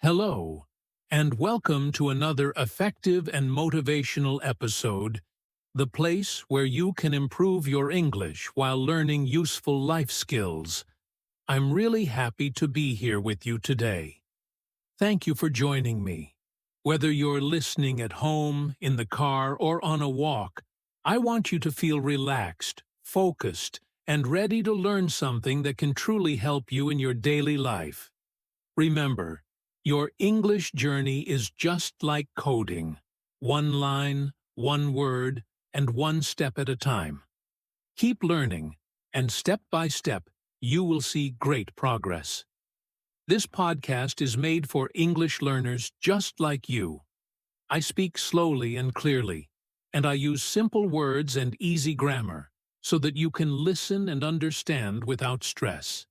Hello, and welcome to another effective and motivational episode, the place where you can improve your English while learning useful life skills. I'm really happy to be here with you today. Thank you for joining me. Whether you're listening at home, in the car, or on a walk, I want you to feel relaxed, focused, and ready to learn something that can truly help you in your daily life. Remember, your English journey is just like coding. One line, one word, and one step at a time. Keep learning, and step by step, you will see great progress. This podcast is made for English learners just like you. I speak slowly and clearly, and I use simple words and easy grammar so that you can listen and understand without stress.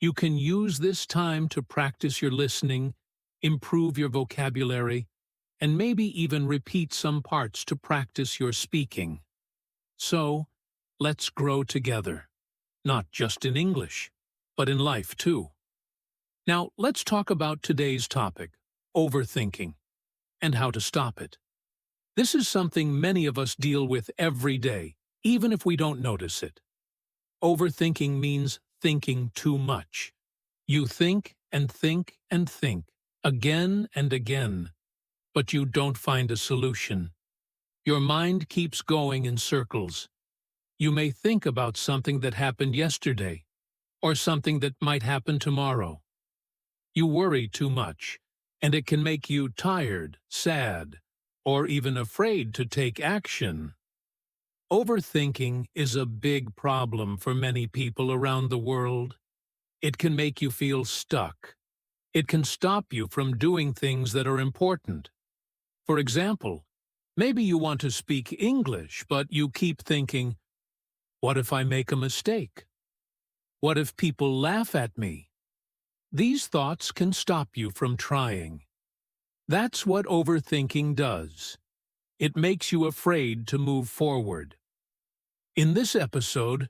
You can use this time to practice your listening, improve your vocabulary, and maybe even repeat some parts to practice your speaking. So, let's grow together, not just in English, but in life too. Now, let's talk about today's topic, overthinking, and how to stop it. This is something many of us deal with every day, even if we don't notice it. Overthinking means thinking too much. You think and think and think, again and again, but you don't find a solution. Your mind keeps going in circles. You may think about something that happened yesterday, or something that might happen tomorrow. You worry too much, and it can make you tired, sad, or even afraid to take action. Overthinking is a big problem for many people around the world. It can make you feel stuck. It can stop you from doing things that are important. For example, maybe you want to speak English, but you keep thinking, what if I make a mistake? What if people laugh at me? These thoughts can stop you from trying. That's what overthinking does. It makes you afraid to move forward. In this episode,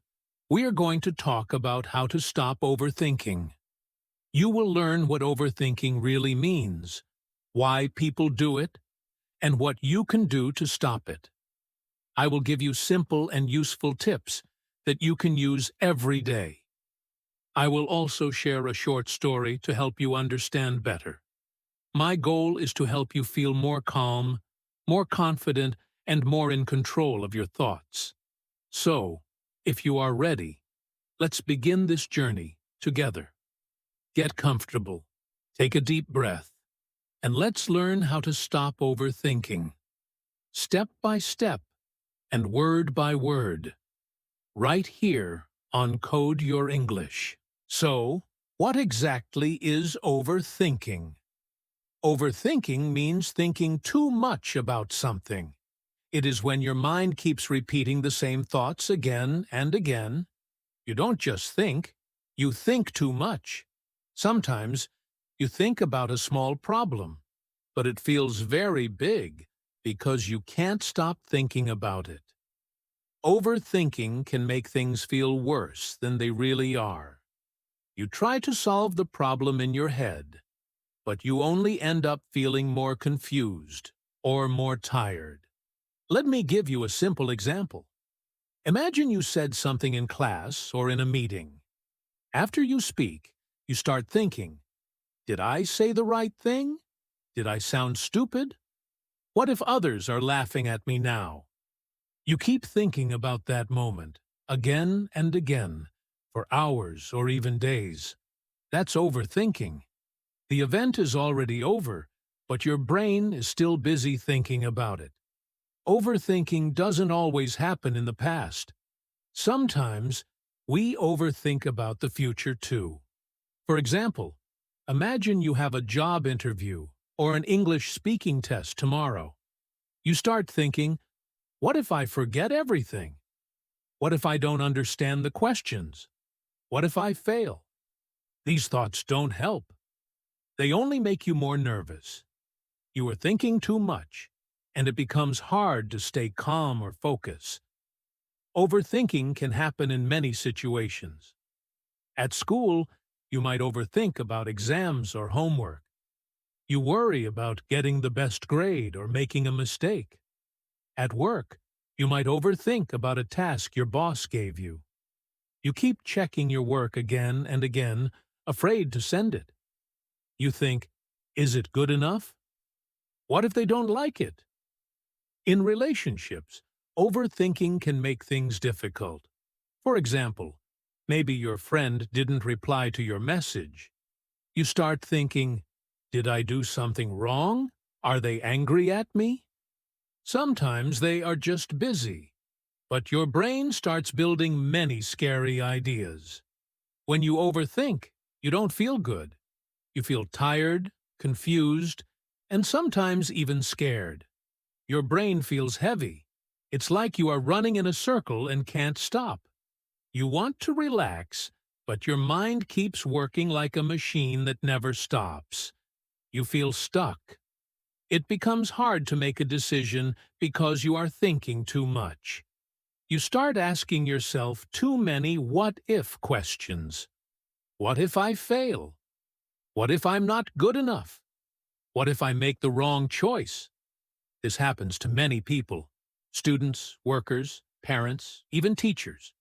we are going to talk about how to stop overthinking. You will learn what overthinking really means, why people do it, and what you can do to stop it. I will give you simple and useful tips that you can use every day. I will also share a short story to help you understand better. My goal is to help you feel more calm, more confident, and more in control of your thoughts. So, if you are ready, let's begin this journey together. Get comfortable, take a deep breath, and let's learn how to stop overthinking. Step by step and word by word. Right here on Code Your English. So, what exactly is overthinking? Overthinking means thinking too much about something. It is when your mind keeps repeating the same thoughts again and again. You don't just think, you think too much. Sometimes, you think about a small problem, but it feels very big because you can't stop thinking about it. Overthinking can make things feel worse than they really are. You try to solve the problem in your head, but you only end up feeling more confused or more tired. Let me give you a simple example. Imagine you said something in class or in a meeting. After you speak, you start thinking, did I say the right thing? Did I sound stupid? What if others are laughing at me now? You keep thinking about that moment, again and again, for hours or even days. That's overthinking. The event is already over, but your brain is still busy thinking about it. Overthinking doesn't always happen in the past. Sometimes, we overthink about the future too. For example, imagine you have a job interview or an English speaking test tomorrow. You start thinking, what if I forget everything? What if I don't understand the questions? What if I fail? These thoughts don't help. They only make you more nervous. You are thinking too much, and it becomes hard to stay calm or focus. Overthinking can happen in many situations. At school, you might overthink about exams or homework. You worry about getting the best grade or making a mistake. At work, you might overthink about a task your boss gave you. You keep checking your work again and again, afraid to send it. You think, is it good enough? What if they don't like it? In relationships, overthinking can make things difficult. For example, maybe your friend didn't reply to your message. You start thinking, did I do something wrong? Are they angry at me? Sometimes they are just busy, but your brain starts building many scary ideas. When you overthink, you don't feel good. You feel tired, confused, and sometimes even scared. Your brain feels heavy. It's like you are running in a circle and can't stop. You want to relax, but your mind keeps working like a machine that never stops. You feel stuck. It becomes hard to make a decision because you are thinking too much. You start asking yourself too many what-if questions. What if I fail? What if I'm not good enough? What if I make the wrong choice? This happens to many people: students, workers, parents, even teachers.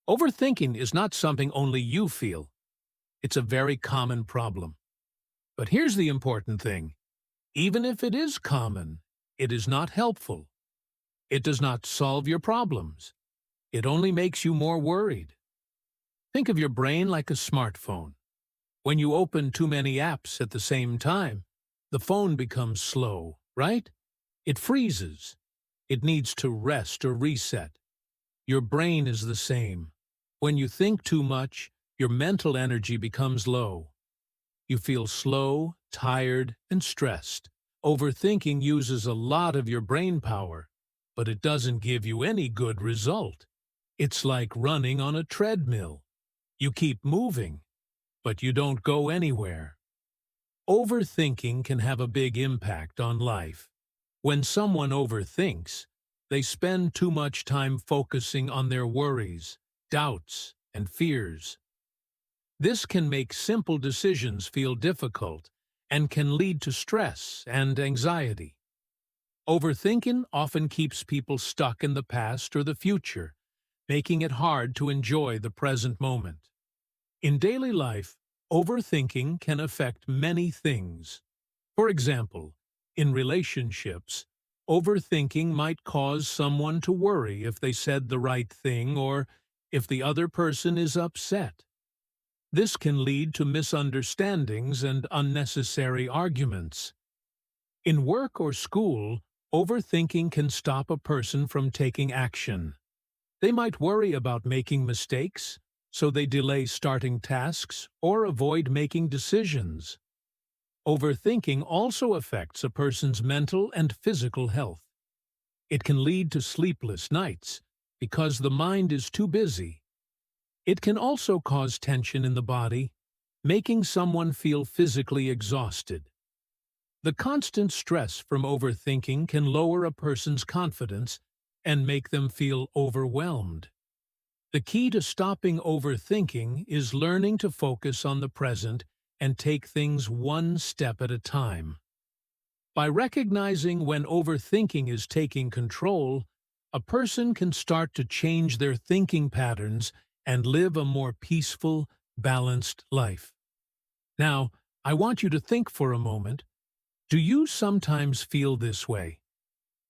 Overthinking is not something only you feel. It's a very common problem. But here's the important thing. Even if it is common, it is not helpful. It does not solve your problems. It only makes you more worried. Think of your brain like a smartphone. When you open too many apps at the same time, the phone becomes slow, right? It freezes. It needs to rest or reset. Your brain is the same. When you think too much, your mental energy becomes low. You feel slow, tired, and stressed. Overthinking uses a lot of your brain power, but it doesn't give you any good result. It's like running on a treadmill. You keep moving, but you don't go anywhere. Overthinking can have a big impact on life. When someone overthinks, they spend too much time focusing on their worries, doubts, and fears. This can make simple decisions feel difficult and can lead to stress and anxiety. Overthinking often keeps people stuck in the past or the future, making it hard to enjoy the present moment. In daily life, overthinking can affect many things. For example, in relationships, overthinking might cause someone to worry if they said the right thing or if the other person is upset. This can lead to misunderstandings and unnecessary arguments. In work or school, overthinking can stop a person from taking action. They might worry about making mistakes, so they delay starting tasks or avoid making decisions. Overthinking also affects a person's mental and physical health. It can lead to sleepless nights because the mind is too busy. It can also cause tension in the body, making someone feel physically exhausted. The constant stress from overthinking can lower a person's confidence and make them feel overwhelmed. The key to stopping overthinking is learning to focus on the present and take things one step at a time. By recognizing when overthinking is taking control, a person can start to change their thinking patterns and live a more peaceful, balanced life. Now, I want you to think for a moment. Do you sometimes feel this way?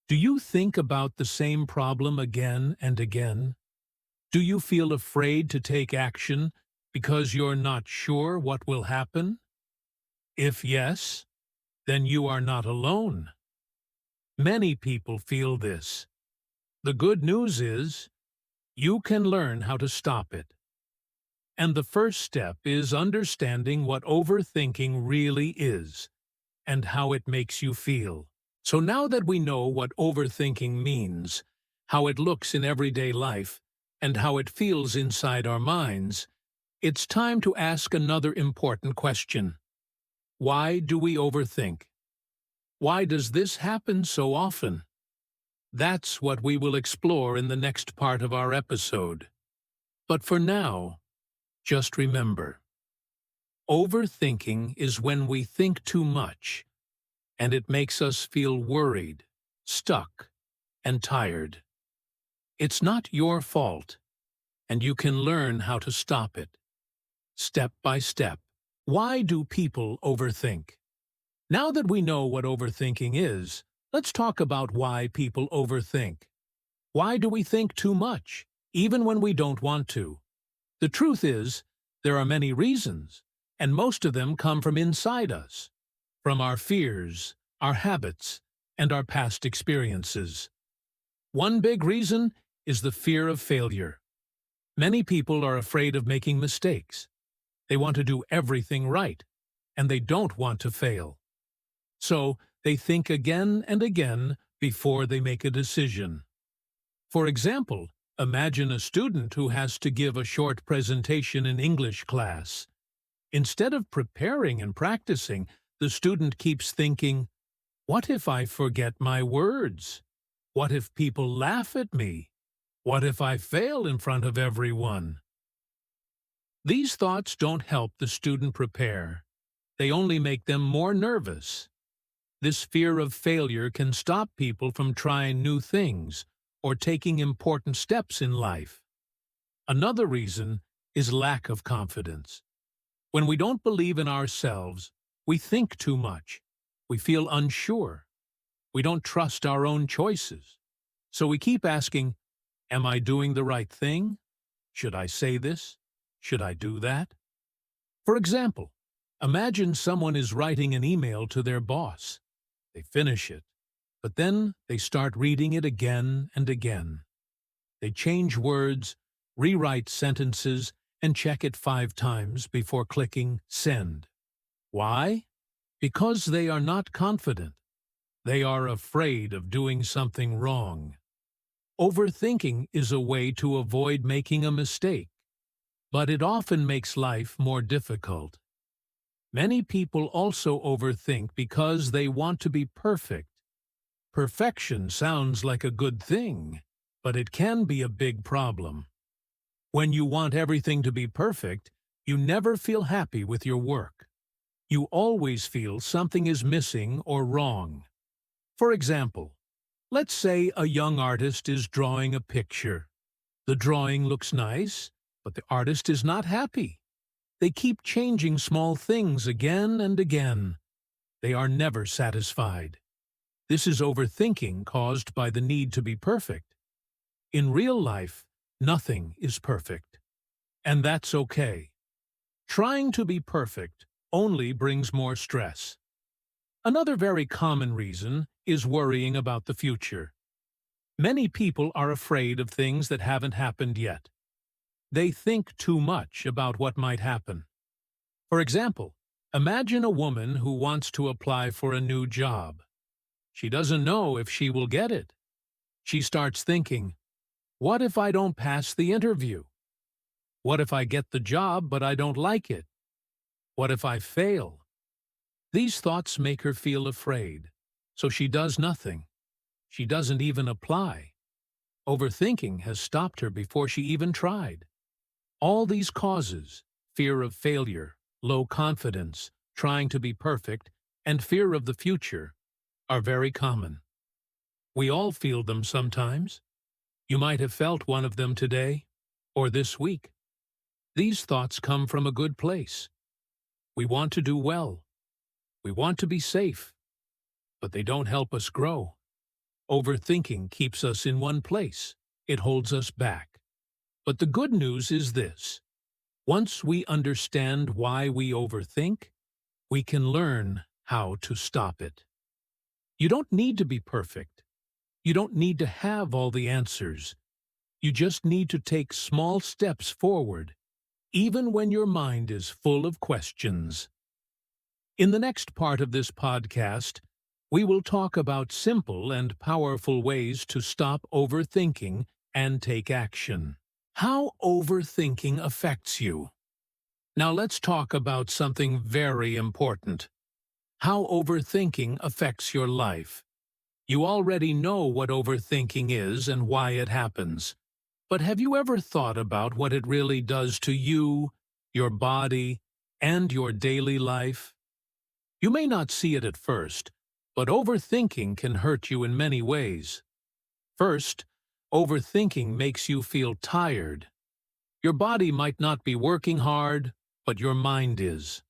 Do you think about the same problem again and again? Do you feel afraid to take action because you're not sure what will happen? If yes, then you are not alone. Many people feel this. The good news is, you can learn how to stop it. And the first step is understanding what overthinking really is and how it makes you feel. So now that we know what overthinking means, how it looks in everyday life, and how it feels inside our minds, it's time to ask another important question. Why do we overthink? Why does this happen so often? That's what we will explore in the next part of our episode. But for now, just remember, Overthinking is when we think too much, and it makes us feel worried, stuck, and tired. It's not your fault, and you can learn how to stop it, step by step. Why do people overthink? Now that we know what overthinking is, let's talk about why people overthink. Why do we think too much, even when we don't want to? The truth is, there are many reasons, and most of them come from inside us, from our fears, our habits, and our past experiences. One big reason is the fear of failure. Many people are afraid of making mistakes. They want to do everything right, and they don't want to fail. So, they think again and again before they make a decision. For example, imagine a student who has to give a short presentation in English class. Instead of preparing and practicing, the student keeps thinking, "What if I forget my words? What if people laugh at me? What if I fail in front of everyone?" These thoughts don't help the student prepare. They only make them more nervous. This fear of failure can stop people from trying new things or taking important steps in life. Another reason is lack of confidence. When we don't believe in ourselves, we think too much. We feel unsure. We don't trust our own choices. So we keep asking, am I doing the right thing? Should I say this? Should I do that? For example, imagine someone is writing an email to their boss. They finish it, but then they start reading it again and again. They change words, rewrite sentences, and check it 5 times before clicking send. Why? Because they are not confident. They are afraid of doing something wrong. Overthinking is a way to avoid making a mistake, but it often makes life more difficult. Many people also overthink because they want to be perfect. Perfection sounds like a good thing, but it can be a big problem. When you want everything to be perfect, you never feel happy with your work. You always feel something is missing or wrong. For example, let's say a young artist is drawing a picture. The drawing looks nice, but the artist is not happy. They keep changing small things again and again. They are never satisfied. This is overthinking caused by the need to be perfect. In real life, nothing is perfect. And that's okay. Trying to be perfect only brings more stress. Another very common reason is worrying about the future. Many people are afraid of things that haven't happened yet. They think too much about what might happen. For example, imagine a woman who wants to apply for a new job. She doesn't know if she will get it. She starts thinking, what if I don't pass the interview? What if I get the job but I don't like it? What if I fail? These thoughts make her feel afraid, so she does nothing. She doesn't even apply. Overthinking has stopped her before she even tried. All these causes, fear of failure, low confidence, trying to be perfect, and fear of the future, are very common. We all feel them sometimes. You might have felt one of them today, or this week. These thoughts come from a good place. We want to do well. We want to be safe. But they don't help us grow. Overthinking keeps us in one place. It holds us back. But the good news is this. Once we understand why we overthink, we can learn how to stop it. You don't need to be perfect. You don't need to have all the answers. You just need to take small steps forward, even when your mind is full of questions. In the next part of this podcast, we will talk about simple and powerful ways to stop overthinking and take action. How overthinking affects you. Now let's talk about something very important. How overthinking affects your life. You already know what overthinking is and why it happens. But have you ever thought about what it really does to you, your body, and your daily life? You may not see it at first, but overthinking can hurt you in many ways. First, overthinking makes you feel tired. Your body might not be working hard, but your mind is.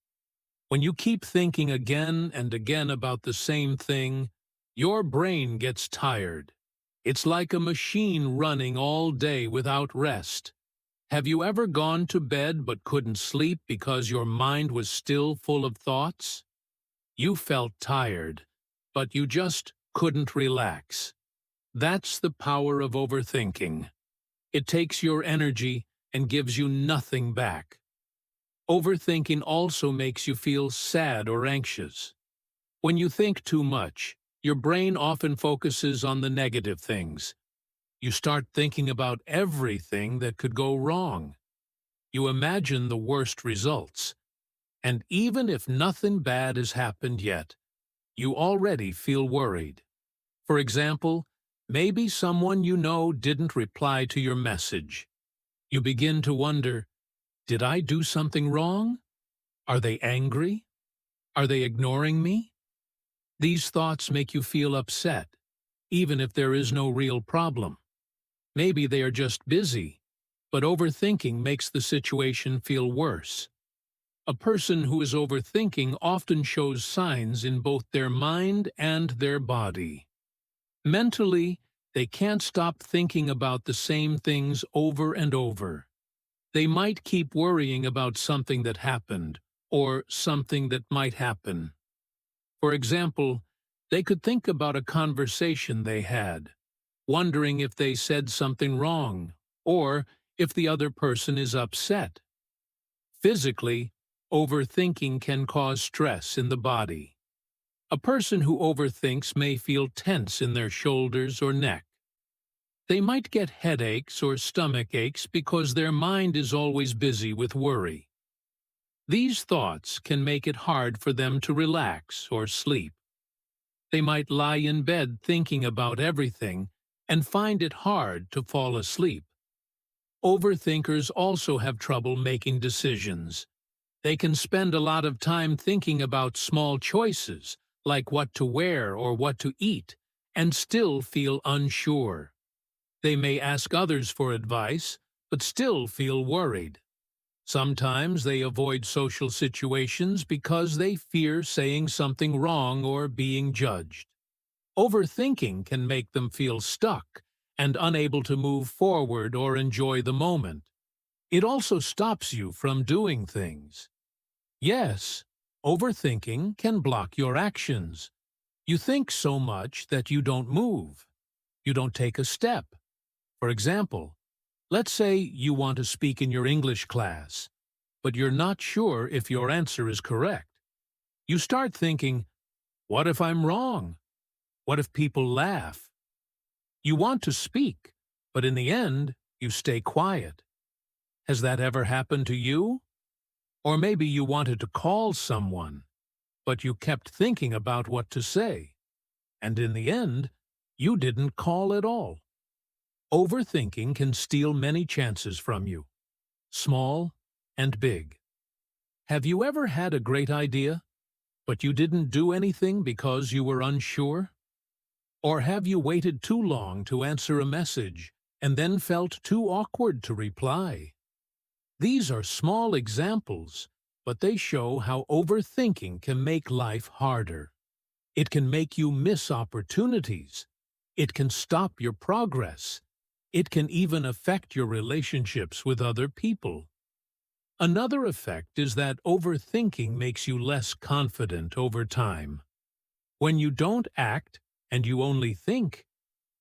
When you keep thinking again and again about the same thing, your brain gets tired. It's like a machine running all day without rest. Have you ever gone to bed but couldn't sleep because your mind was still full of thoughts? You felt tired, but you just couldn't relax. That's the power of overthinking. It takes your energy and gives you nothing back. Overthinking also makes you feel sad or anxious. When you think too much, your brain often focuses on the negative things. You start thinking about everything that could go wrong. You imagine the worst results. And even if nothing bad has happened yet, you already feel worried. For example, maybe someone you know didn't reply to your message. You begin to wonder, did I do something wrong? Are they angry? Are they ignoring me? These thoughts make you feel upset, even if there is no real problem. Maybe they are just busy, but overthinking makes the situation feel worse. A person who is overthinking often shows signs in both their mind and their body. Mentally, they can't stop thinking about the same things over and over. They might keep worrying about something that happened, or something that might happen. For example, they could think about a conversation they had, wondering if they said something wrong, or if the other person is upset. Physically, overthinking can cause stress in the body. A person who overthinks may feel tense in their shoulders or neck. They might get headaches or stomach aches because their mind is always busy with worry. These thoughts can make it hard for them to relax or sleep. They might lie in bed thinking about everything and find it hard to fall asleep. Overthinkers also have trouble making decisions. They can spend a lot of time thinking about small choices, like what to wear or what to eat, and still feel unsure. They may ask others for advice, but still feel worried. Sometimes they avoid social situations because they fear saying something wrong or being judged. Overthinking can make them feel stuck and unable to move forward or enjoy the moment. It also stops you from doing things. Yes, overthinking can block your actions. You think so much that you don't move. You don't take a step. For example, let's say you want to speak in your English class, but you're not sure if your answer is correct. You start thinking, what if I'm wrong? What if people laugh? You want to speak, but in the end, you stay quiet. Has that ever happened to you? Or maybe you wanted to call someone, but you kept thinking about what to say, and in the end, you didn't call at all. Overthinking can steal many chances from you, small and big. Have you ever had a great idea, but you didn't do anything because you were unsure? Or have you waited too long to answer a message and then felt too awkward to reply? These are small examples, but they show how overthinking can make life harder. It can make you miss opportunities. It can stop your progress. It can even affect your relationships with other people. Another effect is that overthinking makes you less confident over time. When you don't act and you only think,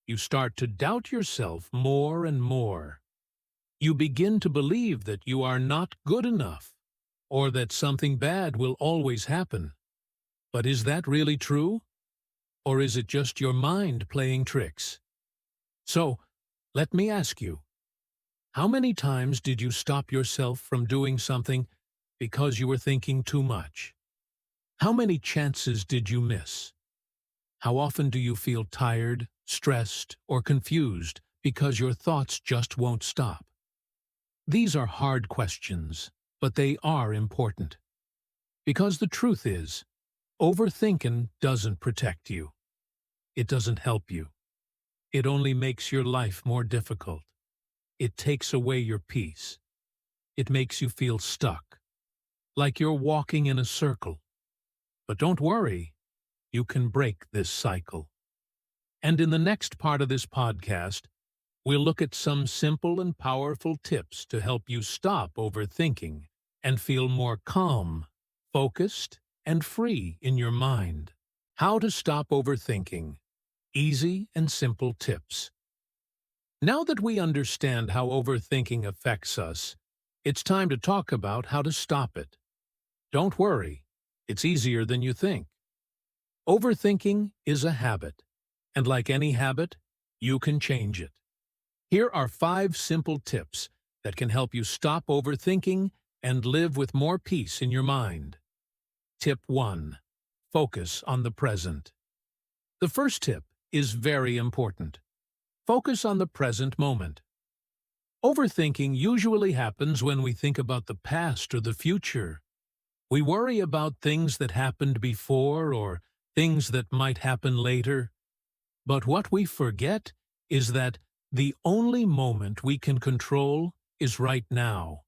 you start to doubt yourself more and more. You begin to believe that you are not good enough, or that something bad will always happen. But is that really true? Or is it just your mind playing tricks? So, let me ask you, how many times did you stop yourself from doing something because you were thinking too much? How many chances did you miss? How often do you feel tired, stressed, or confused because your thoughts just won't stop? These are hard questions, but they are important. Because the truth is, overthinking doesn't protect you. It doesn't help you. It only makes your life more difficult. It takes away your peace. It makes you feel stuck, like you're walking in a circle. But don't worry, you can break this cycle. And in the next part of this podcast, we'll look at some simple and powerful tips to help you stop overthinking and feel more calm, focused, and free in your mind. How to stop overthinking. Easy and simple tips. Now that we understand how overthinking affects us, it's time to talk about how to stop it. Don't worry, it's easier than you think. Overthinking is a habit, and like any habit, you can change it. Here are 5 simple tips that can help you stop overthinking and live with more peace in your mind. Tip 1. Focus on the present. The first tip is very important. Focus on the present moment. Overthinking usually happens when we think about the past or the future. We worry about things that happened before or things that might happen later. But what we forget is that the only moment we can control is right now.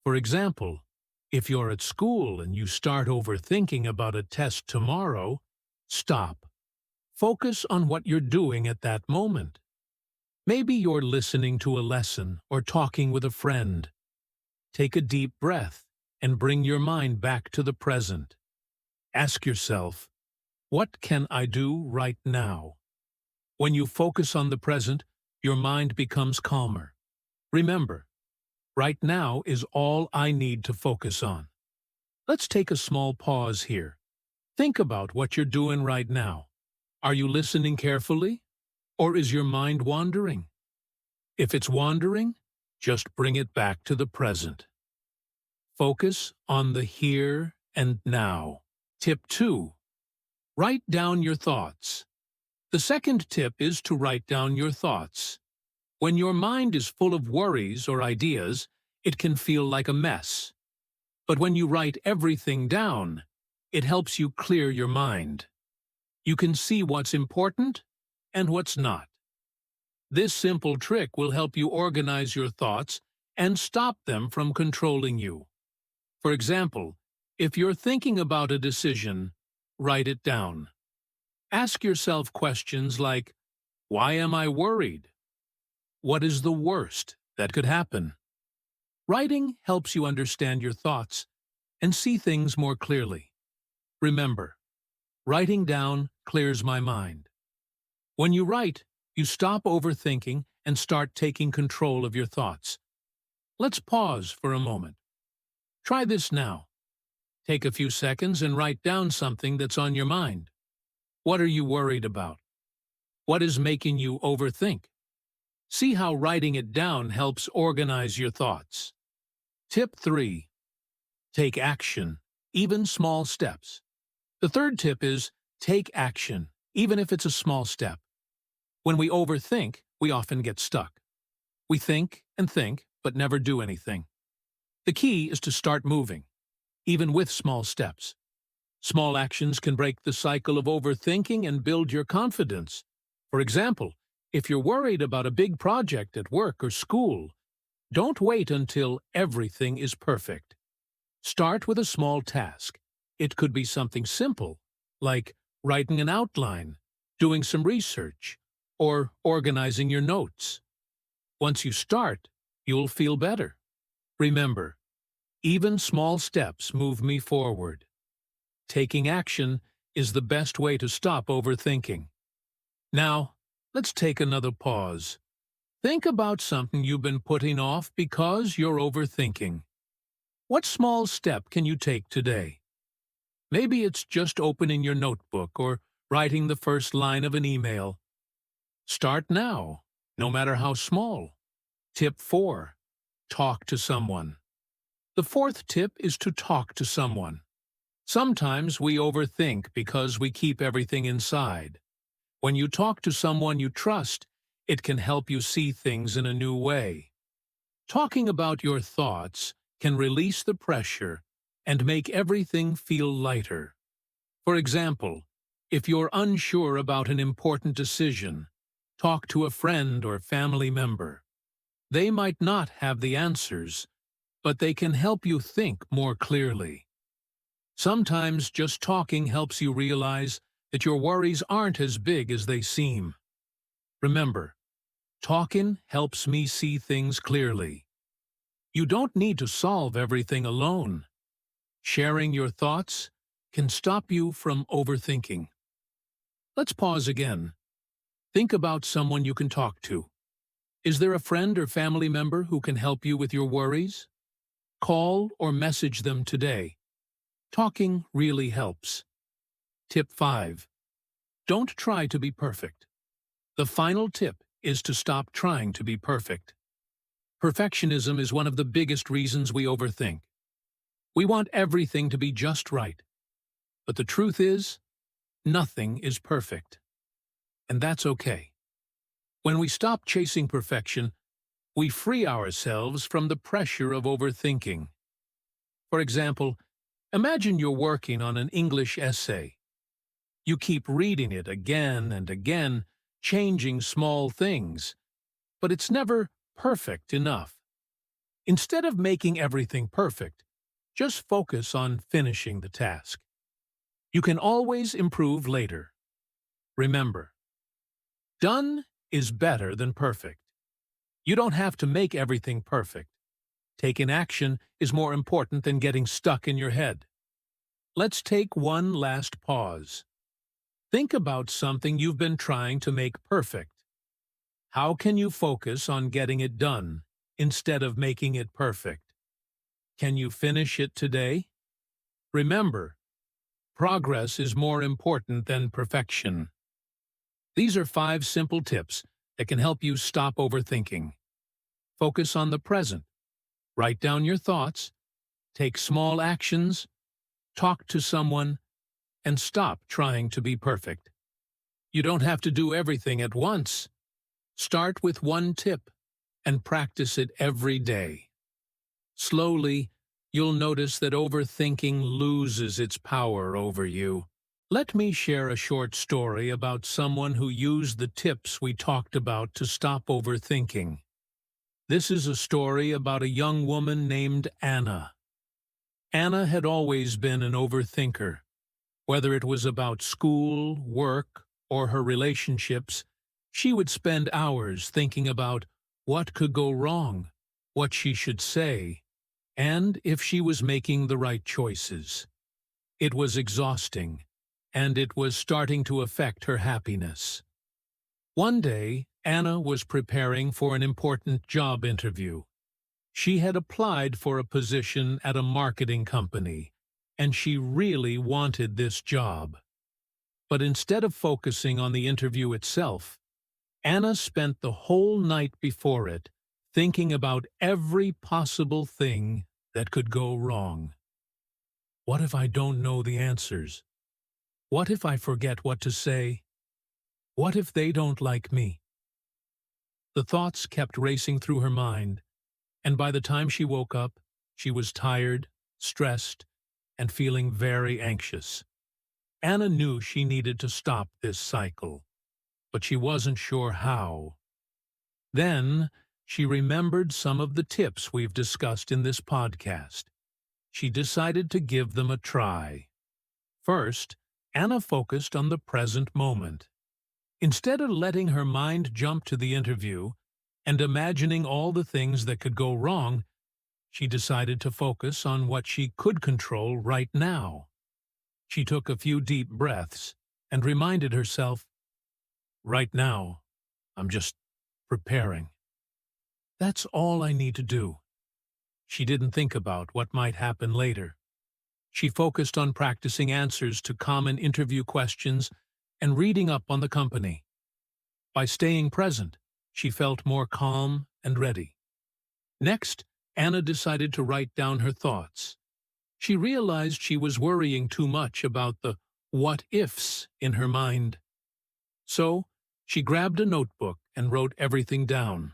For example, if you're at school and you start overthinking about a test tomorrow, stop. Focus on what you're doing at that moment. Maybe you're listening to a lesson or talking with a friend. Take a deep breath and bring your mind back to the present. Ask yourself, what can I do right now? When you focus on the present, your mind becomes calmer. Remember, right now is all I need to focus on. Let's take a small pause here. Think about what you're doing right now. Are you listening carefully? Or is your mind wandering? If it's wandering, just bring it back to the present. Focus on the here and now. Tip 2. Write down your thoughts. The second tip is to write down your thoughts. When your mind is full of worries or ideas, it can feel like a mess. But when you write everything down, it helps you clear your mind. You can see what's important and what's not. This simple trick will help you organize your thoughts and stop them from controlling you. For example, if you're thinking about a decision, write it down. Ask yourself questions like, why am I worried? What is the worst that could happen? Writing helps you understand your thoughts and see things more clearly. Remember, writing down clears my mind. When you write, you stop overthinking and start taking control of your thoughts. Let's pause for a moment. Try this now. Take a few seconds and write down something that's on your mind. What are you worried about? What is making you overthink? See how writing it down helps organize your thoughts. Tip 3. Take action, even small steps. The third tip is take action, even if it's a small step. When we overthink, we often get stuck. We think and think, but never do anything. The key is to start moving, even with small steps. Small actions can break the cycle of overthinking and build your confidence. For example, if you're worried about a big project at work or school, don't wait until everything is perfect. Start with a small task. It could be something simple, like writing an outline, doing some research, or organizing your notes. Once you start, you'll feel better. Remember, even small steps move me forward. Taking action is the best way to stop overthinking. Now, let's take another pause. Think about something you've been putting off because you're overthinking. What small step can you take today? Maybe it's just opening your notebook or writing the first line of an email. Start now, no matter how small. Tip 4. Talk to someone. The fourth tip is to talk to someone. Sometimes we overthink because we keep everything inside. When you talk to someone you trust, it can help you see things in a new way. Talking about your thoughts can release the pressure and make everything feel lighter. For example, if you're unsure about an important decision, talk to a friend or family member. They might not have the answers, but they can help you think more clearly. Sometimes just talking helps you realize that your worries aren't as big as they seem. Remember, talking helps me see things clearly. You don't need to solve everything alone. Sharing your thoughts can stop you from overthinking. Let's pause again. Think about someone you can talk to. Is there a friend or family member who can help you with your worries? Call or message them today. Talking really helps. Tip 5. Don't try to be perfect. The final tip is to stop trying to be perfect. Perfectionism is one of the biggest reasons we overthink. We want everything to be just right. But the truth is, nothing is perfect. And that's okay. When we stop chasing perfection, we free ourselves from the pressure of overthinking. For example, imagine you're working on an English essay. You keep reading it again and again, changing small things, but it's never perfect enough. Instead of making everything perfect, just focus on finishing the task. You can always improve later. Remember, done is better than perfect. You don't have to make everything perfect. Taking action is more important than getting stuck in your head. Let's take one last pause. Think about something you've been trying to make perfect. How can you focus on getting it done instead of making it perfect? Can you finish it today? Remember, progress is more important than perfection. These are 5 simple tips that can help you stop overthinking. Focus on the present. Write down your thoughts. Take small actions. Talk to someone. And stop trying to be perfect. You don't have to do everything at once. Start with one tip and practice it every day. Slowly, you'll notice that overthinking loses its power over you. Let me share a short story about someone who used the tips we talked about to stop overthinking. This is a story about a young woman named Anna. Anna had always been an overthinker. Whether it was about school, work, or her relationships, she would spend hours thinking about what could go wrong, what she should say, and if she was making the right choices. It was exhausting, and it was starting to affect her happiness. One day, Anna was preparing for an important job interview. She had applied for a position at a marketing company, and she really wanted this job. But instead of focusing on the interview itself, Anna spent the whole night before it thinking about every possible thing that could go wrong. What if I don't know the answers? What if I forget what to say? What if they don't like me? The thoughts kept racing through her mind, and by the time she woke up, she was tired, stressed, and feeling very anxious. Anna knew she needed to stop this cycle, but she wasn't sure how. Then, she remembered some of the tips we've discussed in this podcast. She decided to give them a try. First, Anna focused on the present moment. Instead of letting her mind jump to the interview and imagining all the things that could go wrong, she decided to focus on what she could control right now. She took a few deep breaths and reminded herself, right now, I'm just preparing. That's all I need to do. She didn't think about what might happen later. She focused on practicing answers to common interview questions and reading up on the company. By staying present, she felt more calm and ready. Next, Anna decided to write down her thoughts. She realized she was worrying too much about the what-ifs in her mind. So, she grabbed a notebook and wrote everything down.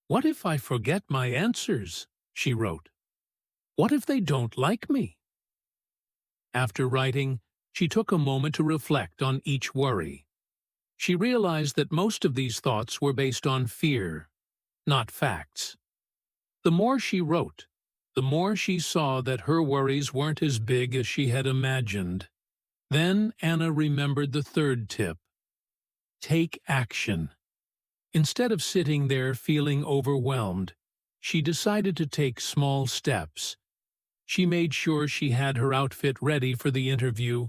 "What if I forget my answers?" she wrote. What if they don't like me? After writing, she took a moment to reflect on each worry. She realized that most of these thoughts were based on fear, not facts. The more she wrote, the more she saw that her worries weren't as big as she had imagined. Then Anna remembered the third tip: take action. Instead of sitting there feeling overwhelmed, she decided to take small steps. She made sure she had her outfit ready for the interview,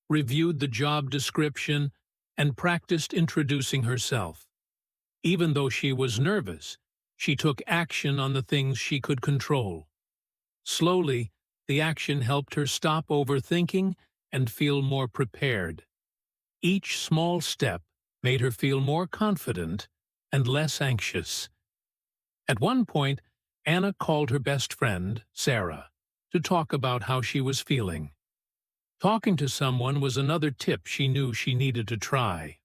reviewed the job description, and practiced introducing herself. Even though she was nervous, she took action on the things she could control. Slowly, the action helped her stop overthinking and feel more prepared. Each small step made her feel more confident and less anxious. At one point, Anna called her best friend, Sarah, to talk about how she was feeling. Talking to someone was another tip she knew she needed to try.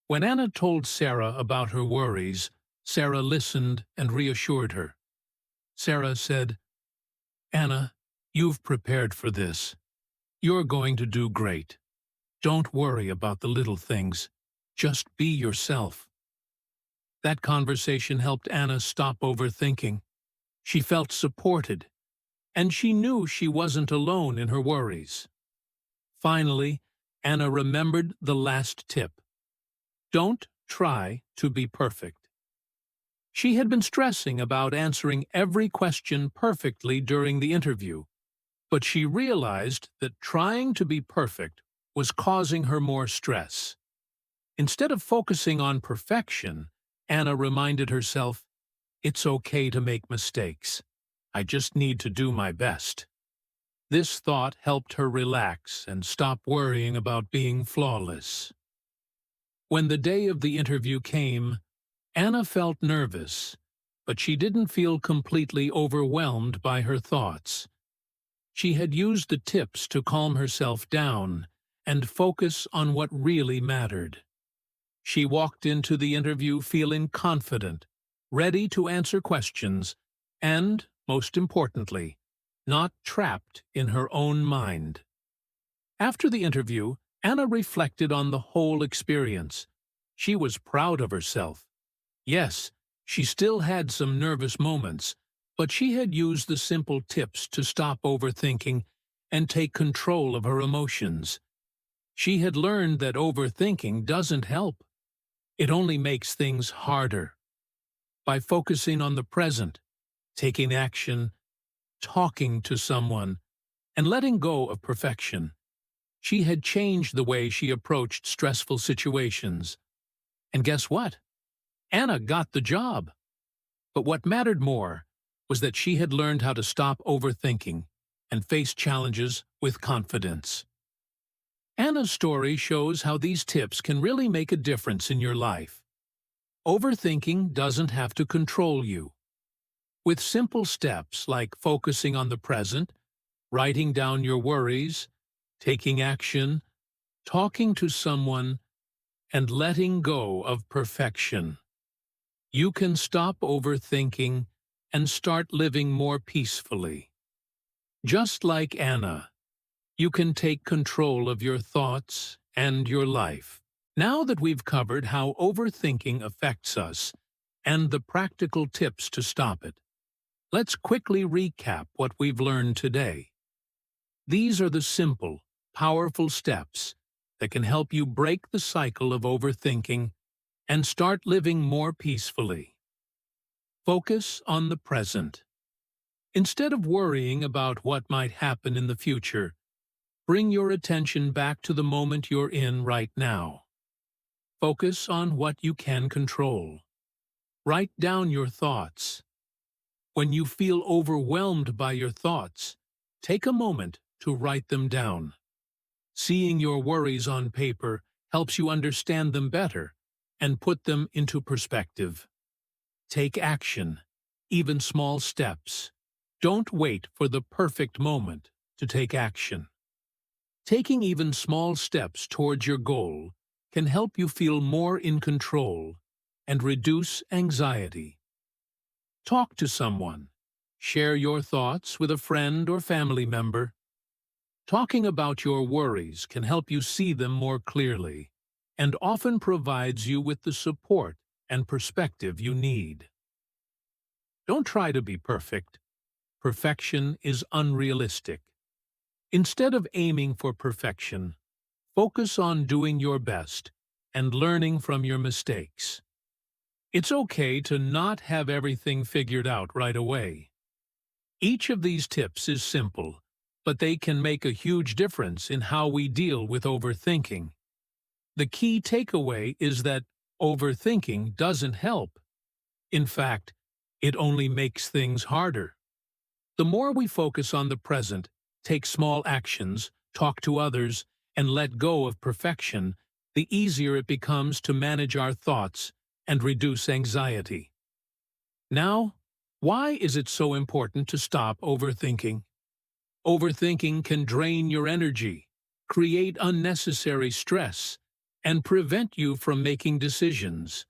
When Anna told Sarah about her worries, Sarah listened and reassured her. Sarah said, "Anna, you've prepared for this. You're going to do great. Don't worry about the little things. Just be yourself." That conversation helped Anna stop overthinking. She felt supported, and she knew she wasn't alone in her worries. Finally, Anna remembered the last tip: don't try to be perfect. She had been stressing about answering every question perfectly during the interview, but she realized that trying to be perfect was causing her more stress. Instead of focusing on perfection, Anna reminded herself, "It's okay to make mistakes. I just need to do my best." This thought helped her relax and stop worrying about being flawless. When the day of the interview came, Anna felt nervous, but she didn't feel completely overwhelmed by her thoughts. She had used the tips to calm herself down and focus on what really mattered. She walked into the interview feeling confident, ready to answer questions, and, most importantly, not trapped in her own mind. After the interview, Anna reflected on the whole experience. She was proud of herself. Yes, she still had some nervous moments, but she had used the simple tips to stop overthinking and take control of her emotions. She had learned that overthinking doesn't help. It only makes things harder. By focusing on the present, taking action, talking to someone, and letting go of perfection, she had changed the way she approached stressful situations. And guess what? Anna got the job. But what mattered more was that she had learned how to stop overthinking and face challenges with confidence. Anna's story shows how these tips can really make a difference in your life. Overthinking doesn't have to control you. With simple steps like focusing on the present, writing down your worries, taking action, talking to someone, and letting go of perfection, you can stop overthinking and start living more peacefully. Just like Anna, you can take control of your thoughts and your life. Now that we've covered how overthinking affects us and the practical tips to stop it, let's quickly recap what we've learned today. These are the simple, powerful steps that can help you break the cycle of overthinking and start living more peacefully. Focus on the present. Instead of worrying about what might happen in the future, bring your attention back to the moment you're in right now. Focus on what you can control. Write down your thoughts. When you feel overwhelmed by your thoughts, take a moment to write them down. Seeing your worries on paper helps you understand them better and put them into perspective. Take action, even small steps. Don't wait for the perfect moment to take action. Taking even small steps towards your goal can help you feel more in control and reduce anxiety. Talk to someone. Share your thoughts with a friend or family member. Talking about your worries can help you see them more clearly and often provides you with the support and perspective you need. Don't try to be perfect. Perfection is unrealistic. Instead of aiming for perfection, focus on doing your best and learning from your mistakes. It's okay to not have everything figured out right away. Each of these tips is simple, but they can make a huge difference in how we deal with overthinking. The key takeaway is that overthinking doesn't help. In fact, it only makes things harder. The more we focus on the present, take small actions, talk to others, and let go of perfection, the easier it becomes to manage our thoughts and reduce anxiety. Now, why is it so important to stop overthinking? Overthinking can drain your energy, create unnecessary stress, and prevent you from making decisions.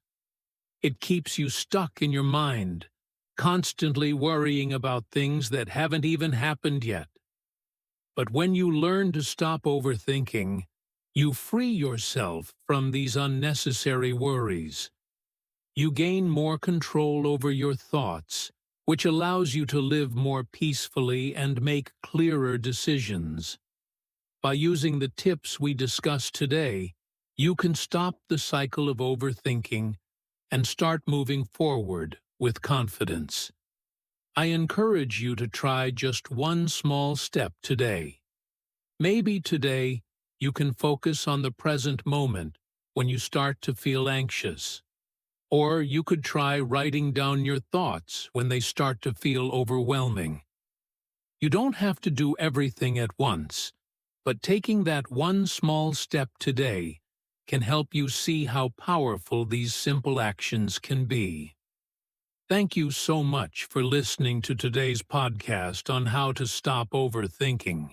It keeps you stuck in your mind, constantly worrying about things that haven't even happened yet. But when you learn to stop overthinking, you free yourself from these unnecessary worries. You gain more control over your thoughts, which allows you to live more peacefully and make clearer decisions. By using the tips we discussed today, you can stop the cycle of overthinking and start moving forward with confidence. I encourage you to try just one small step today. Maybe today you can focus on the present moment when you start to feel anxious. Or you could try writing down your thoughts when they start to feel overwhelming. You don't have to do everything at once, but taking that one small step today can help you see how powerful these simple actions can be. Thank you so much for listening to today's podcast on how to stop overthinking.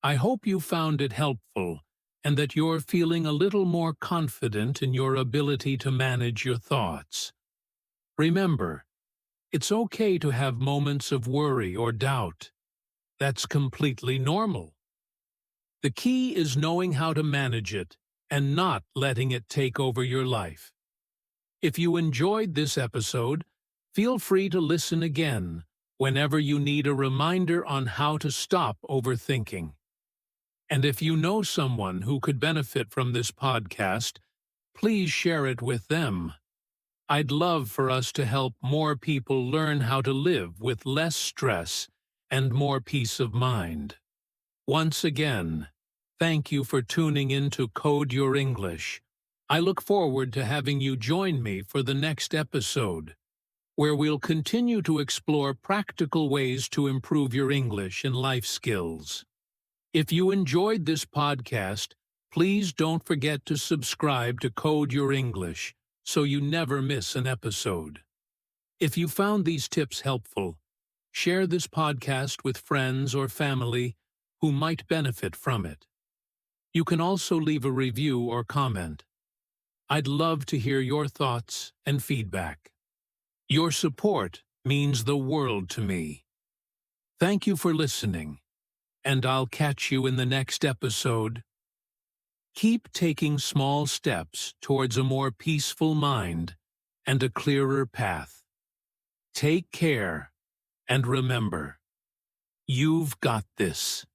I hope you found it helpful and that you're feeling a little more confident in your ability to manage your thoughts. Remember, it's okay to have moments of worry or doubt. That's completely normal. The key is knowing how to manage it and not letting it take over your life. If you enjoyed this episode, feel free to listen again whenever you need a reminder on how to stop overthinking. And if you know someone who could benefit from this podcast, please share it with them. I'd love for us to help more people learn how to live with less stress and more peace of mind. Once again, thank you for tuning in to Code Your English. I look forward to having you join me for the next episode, where we'll continue to explore practical ways to improve your English and life skills. If you enjoyed this podcast, please don't forget to subscribe to Code Your English so you never miss an episode. If you found these tips helpful, share this podcast with friends or family who might benefit from it. You can also leave a review or comment. I'd love to hear your thoughts and feedback. Your support means the world to me. Thank you for listening, and I'll catch you in the next episode. Keep taking small steps towards a more peaceful mind and a clearer path. Take care, and remember, you've got this.